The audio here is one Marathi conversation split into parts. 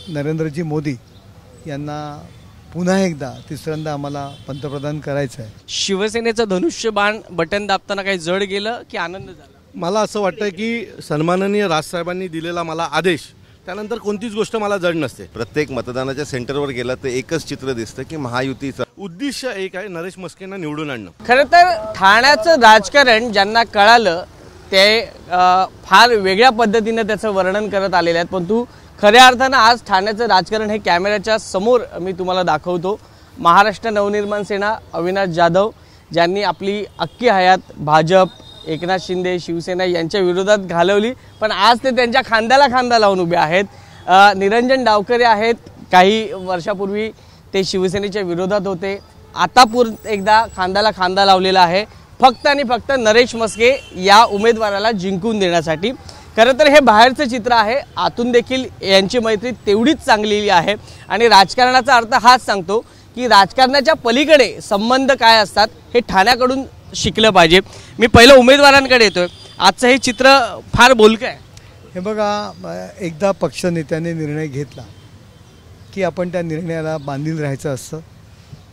नरेंद्रजी मोदी यांना पुन्हा एकदा तिसऱ्यांदा आम्हाला पंतप्रधान करायचं आहे। शिवसेनेचं धनुष्यबाण बटन दाबताना काही जड गेलं की आनंद झाला? मला असं वाटतं की सन्माननीय राजसाहेबांनी दिलेला मला आदेश त्यानंतर कोणतीच गोष्ट मला जड नसते। प्रत्येक मतदानाच्या सेंटरवर गेला तर एकच चित्र दिसतं की महायुतीचं उद्देश एक आहे, नरेश मस्केंना निवडून आणणं। खरं तर ठाण्याचं राजकारण ज्यांना कळालं ते फार वेगळ्या पद्धतीने त्याचं वर्णन करत आलेले आहेत, परंतु खऱ्या अर्थानं आज ठाण्याचं राजकारण हे कॅमेऱ्याच्या समोर मी तुम्हाला दाखवतो। महाराष्ट्र नवनिर्माण सेना अविनाश जाधव ज्यांनी आपली अख्खी हयात भाजप, एकनाथ शिंदे, शिवसेना यांच्या विरोधात घालवली, पण आज ते त्यांच्या खांद्याला खांदा लावून उभे आहेत। निरंजन डावखरे आहेत, काही वर्षापूर्वी ते शिवसेनेच्या विरोधात होते, आता एकदा खांद्याला खांदा लावलेला आहे फक्त आणि फक्त नरेश मस्के या उमेदवाराला जिंकून देण्यासाठी। खरं तर हे बाहेरचं चित्र आहे, आतून देखील यांची मैत्री तेवढीच चांगलेली आहे आणि राजकारणाचा अर्थ हाच सांगतो की राजकारणाच्या पलीकडे संबंध काय असतात हे ठाण्याकडून शिकलं पाहिजे। मी पहिलं उमेदवारांकडे येतोय, आजचं हे चित्र फार बोलकं आहे। हे बघा, एकदा पक्षनेत्याने निर्णय घेतला की आपण त्या निर्णयाला बांधील राहायचं असतं।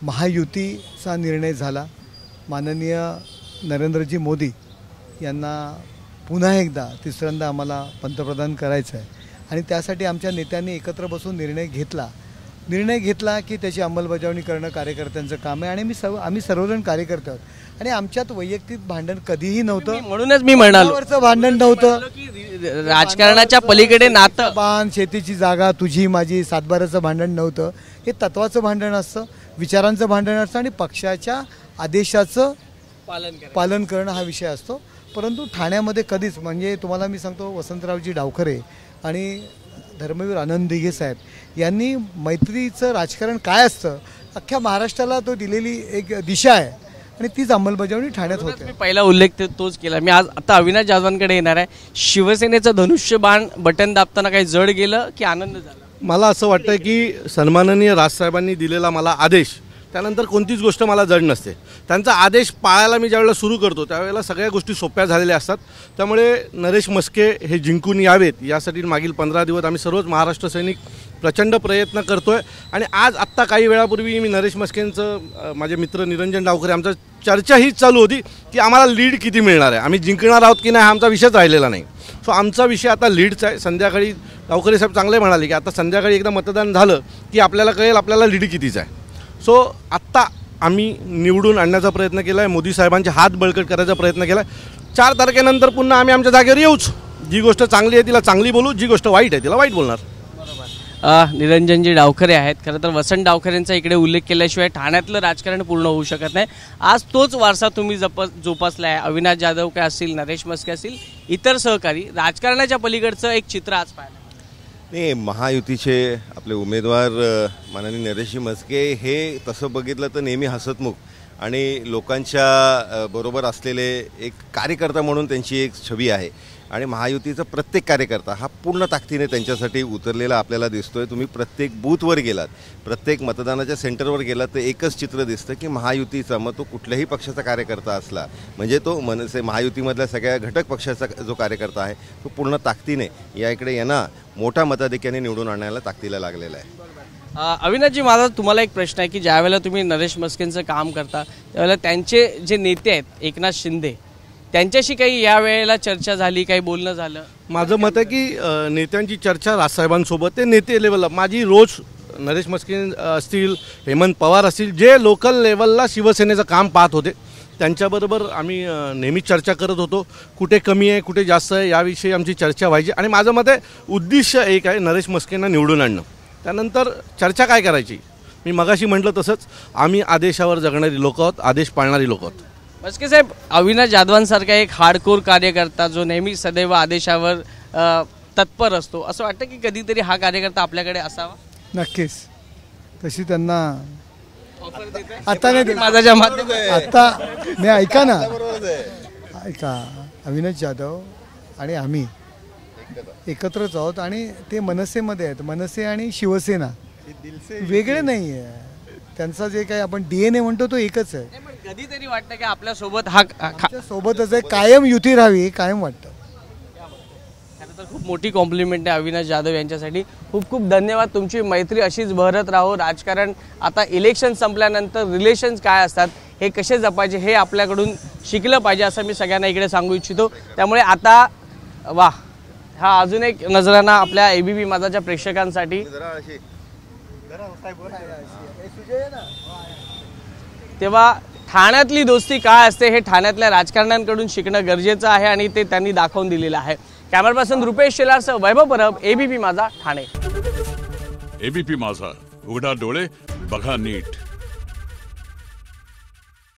महायुतीचा निर्णय झाला, माननीय नरेंद्रजी मोदी यांना पुन्हा एकदा तिसऱ्यांदा आम्हाला पंतप्रधान करायचं आहे आणि त्यासाठी आमच्या नेत्यांनी एकत्र बसून निर्णय घेतला की त्याची अंमलबजावणी करणं कार्यकर्त्यांचं काम आहे आणि आम्ही सर्वजण कार्यकर्ते आहोत आणि आमच्यात वैयक्तिक भांडण कधीही नव्हतं, म्हणूनच मी म्हणालो भांडण नव्हतं। राजकारणाच्या पलीकडे नातं, बाण, शेतीची जागा तुझी माझी, सातबाराचं भांडण नव्हतं, हे तत्वाचं भांडण असतं, विचारांचं भांडण असतं आणि पक्षाच्या आदेशाचं पालन करणं हा विषय असतो। परंतु ठाण्यामध्ये कधीच, म्हणजे तुम्हाला मी सांगतो, वसंतरावजी डावखरे आणि धर्मवीर आनंद दिघे साहेब यांनी मैत्रीचं राजकारण काय असतं अख्ख्या महाराष्ट्राला तो दिलेली एक दिशा आहे आणि तीच अंमलबजावणी ठाण्यात होते। मी पहिला उल्लेख तोच केला। मी आज आता अविनाश जाधवांकडे येणार आहे। शिवसेनेचं धनुष्यबाण बटन दाबताना काही जड गेलं की आनंद झाला? मला असं वाटतं की सन्माननीय राजसाहेबांनी दिलेला मला आदेश त्यानंतर कोणतीच गोष्ट मला जड नसते। त्यांचा आदेश पाळायला मी ज्यावेळेला सुरू करतो त्यावेळेला सगळ्या गोष्टी सोप्या झालेल्या असतात। त्यामुळे नरेश मस्के हे जिंकून यावेत यासाठी मागील 15 दिवस आम्ही सर्वच महाराष्ट्र सैनिक प्रचंड प्रयत्न करतोय आणि आज आत्ता काही वेळापूर्वी मी नरेश मस्केंचं, माझे मित्र निरंजन डावखरे, आमचं चर्चा हीच चालू होती की आम्हाला लीड किती मिळणार आहे, आम्ही जिंकणार आहोत की नाही हा आमचा विषयच राहिलेला नाही। सो आमचा विषय आता लीडचा आहे। संध्याकाळी डावखरे साहेब चांगले म्हणाले की आता संध्याकाळी एकदा मतदान झालं की आपल्याला कळेल आपल्याला लीड कितीचा आहे। सो आत्ता आम्ही निवडून आणण्याचा प्रयत्न केला आहे, मोदी साहेबांचे हात बळकट करायचा प्रयत्न केला आहे। 4 तारखेनंतर पुन्हा आम्ही आमच्या जागेवर येऊच, जी गोष्ट चांगली आहे तिला चांगली बोलू, जी गोष्ट वाईट आहे तिला वाईट बोलणार। निरंजनजी डावखरे आहेत। खरं तर वसंत डावखरेंचा इकडे उल्लेख केल्याशिवाय ठाण्यातलं राजकारण पूर्ण होऊ शकत नाही। आज तोच वारसा तुम्ही जोपासला आहे। अविनाश जाधव काय असतील, नरेश मस्के असतील, इतर सहकारी, राजकारणाच्या पलीकडचं एक चित्र आज पाहिलं। नाही, महायुतीचे आपले उमेदवार माननीय नरेश मस्के हे तसं बघितलं तर नेहमी हसतमुख आणि लोकांच्या बरोबर असलेले एक कार्यकर्ता म्हणून त्यांची एक छवी आहे आणि महायुतीचा प्रत्येक कार्यकर्ता हा पूर्ण ताकदीने त्यांच्यासाठी उतरलेला आपल्याला दिसतोय। तुम्ही प्रत्येक बूथवर गेलात, प्रत्येक मतदानाच्या सेंटरवर गेलात तर एकच चित्र दिसतं की महायुतीचा, मग तो कुठल्याही पक्षाचा कार्यकर्ता असला म्हणजे तो महायुतीमधल्या सगळ्या घटक पक्षाचा जो कार्यकर्ता आहे तो पूर्ण ताकदीने या इकडे यांना मोठ्या मताधिक्याने निवडून आणायला ताकदीला लागलेला आहे। अविनाशजी, माझा तुम्हाला एक प्रश्न आहे की ज्यावेळेला तुम्ही नरेश मस्केंचं काम करता त्यावेळेला त्यांचे जे नेते आहेत एकनाथ शिंदे, त्यांच्याशी काही यावेळेला चर्चा झाली, काही बोलणं झालं? माझं मत आहे की नेत्यांची चर्चा राजसाहेबांसोबत, ते नेते लेवलला माझी रोज नरेश मस्के असतील, हेमंत पवार असतील, जे लोकल लेवलला शिवसेनेचं काम पाहत होते त्यांच्याबरोबर आम्ही नेहमी चर्चा करत होतो। कुठे कमी आहे कुठे जास्त आहे याविषयी आमची चर्चा व्हायची आणि माझं मत आहे उद्देश एक आहे, नरेश मस्केंना निवडून आणणं। त्यानंतर चर्चा काय करायची, मी मगाशी म्हटलं तसंच आम्ही आदेशावर जगणारी लोक आहोत, आदेश पाळणारी लोक आहोत। मस्के साहेब, अविनाश जाधवांसारखा एक हार्डकोर कार्यकर्ता जो नेहमी सदैव आदेशावर तत्पर असतो, असं वाटतं की कधीतरी हा कार्यकर्ता आपल्याकडे असावा? नक्कीच, तशी त्यांना आता नाही, माझ्या माध्यमातून आता मी ऐका ना, ऐका, अविनाश जाधव आणि आम्ही एकत्रच आहोत आणि ते मनसेमध्ये आहेत। मनसे आणि शिवसेना वेगळे नाही आहे, त्यांचा जे काही आपण DNA म्हणतो तो एकच आहे। कधीतरी वाटतं की आपल्या सोबत हा सोबतच आहे, कायम युती राहावी कायम वाटतं। तर खूप मोठी कॉम्प्लिमेंट आहे अविनाश जाधव यांच्यासाठी. खूप खूप धन्यवाद. तुमची मैत्री अशीच बहरत राहो. राजकारण आता इलेक्शन संपल्यानंतर रिलेशन्स काय असतात, हे कसे जपायचे हे आपल्याकडून शिकलं पाहिजे असं मी सगळ्यांना इकडे सांगू इच्छितो. त्यामुळे आता वा हा अजून एक नजराणा आपल्या ABP माझाच्या प्रेक्षकांसाठी. तेव्हा ठाण्यातली दोस्ती काय असते हे ठाण्यातल्या राजकारण्यांकडून शिकणं गरजेचं आहे आणि ते त्यांनी दाखवून दिलेलं आहे. कॅमेरा पर्सन रुपेश शेलारसह वैभव परब, ABP माझा, ठाणे. ABP माझा, उघडा डोळे बघा नीट.